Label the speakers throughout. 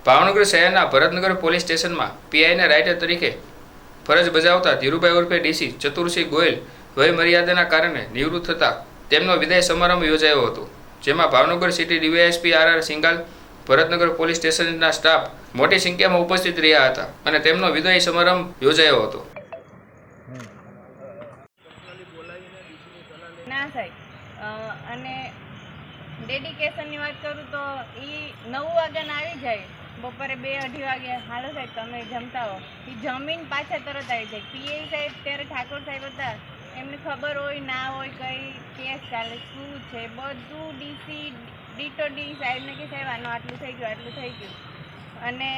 Speaker 1: ભાવનગર શહેરના ભરતનગર પોલીસ સ્ટેશનમાં પીઆઈના રાઇટર તરીકે ફરજ બજાવતા ધીરુભાઈ ઉર્ફે ડીસી ચતુરસિંહ ગોયલ વય મર્યાદાના કારણે નિવૃત્ત થતા તેમનો વિદાય સમારંભ યોજાયો હતો, જેમાં Bhavnagar city DYSP R Singal, Bharatnagar police સ્ટેશનના સ્ટાફ મોટી સંખ્યામાં ઉપસ્થિત રહ્યા હતા અને તેમનો વિદાય સમારંભ યોજાયો હતો.
Speaker 2: ના સાહેબ, અને ડેડિકેશનની વાત કરું તો એ 9 વાગ્યાના આવી જાય, બપોરે 2-2:30 વાગે હાલો સાહેબ તમે જમતા હો, એ જમીન પાછા તરત આવી જાય. પીઆઈ સાહેબ ત્યારે ઠાકોર સાહેબ હતા, એમને ખબર હોય ના હોય કઈ કેસ ચાલે શું છે બધું ડીસી ડીટો ડી સાહેબને કે સાહેબ આનું આટલું થઈ ગયું. અને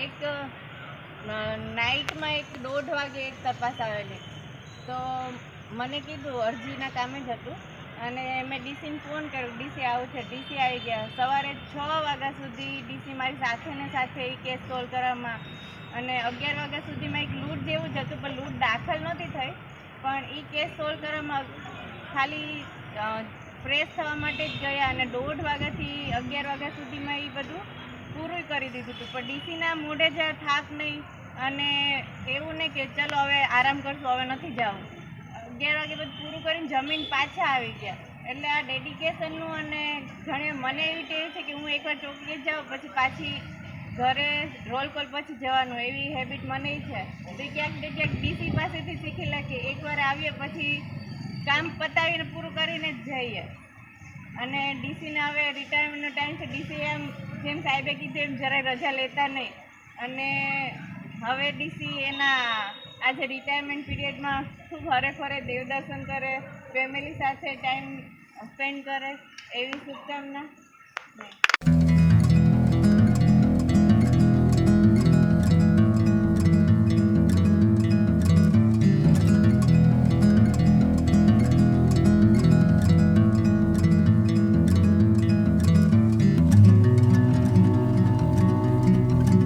Speaker 2: એક નાઇટમાં 1-1:30 વાગે એક તપાસ આવેલી, તો મને કીધું અરજીના કામે જ હતું અને મેં ડીસીને ફોન કર્યો, ડીસી આવું છે. ડીસી આવી ગયા. સવારે 6 વાગ્યા સુધી ડીસી મારી સાથે એ કેસ સોલ્વ કરવામાં, અને 11 વાગ્યા સુધીમાં એક લૂંટ જેવું જ હતું, પણ લૂંટ દાખલ નહોતી થઈ, પણ એ કેસ સોલ્વ કરવામાં ખાલી ફ્રેશ થવા માટે જ ગયા, અને 1:30 વાગ્યાથી 11 વાગ્યા સુધીમાં એ બધું પૂરું કરી દીધું હતું. પણ ડીસીના મોઢે જ થાક નહીં, અને એવું નહીં કે ચલો હવે આરામ કરશું, હવે નથી જવું. 11 વાગે બધું પૂરું કરીને જમીન પાછા આવી ગયા. એટલે આ ડેડિકેશનનું, અને ઘણી મને એવી ટેવ છે કે હું એકવાર ચોકીએ જાઉં પછી પાછી ઘરે રોલ કોલ પછી જવાનું, એવી હેબિટ મને છે. તો ક્યાંક ને ક્યાંક ડીસી પાસેથી શીખેલા કે એકવાર આવીએ પછી કામ પતાવીને પૂરું કરીને જ જઈએ. અને ડીસીને હવે રિટાયરમેન્ટનો ટાઈમ છે. ડીસી એમ જેમ સાહેબે કીધું એમ જરાય રજા લેતા નહીં, અને હવે ડીસી એના આજે રિટાયરમેન્ટ પીરિયડમાં ખૂબ હરે ફરે દેવદર્શન કરે, ફેમિલી સાથે ટાઈમ સ્પેન્ડ કરે, એવી શુભકામના.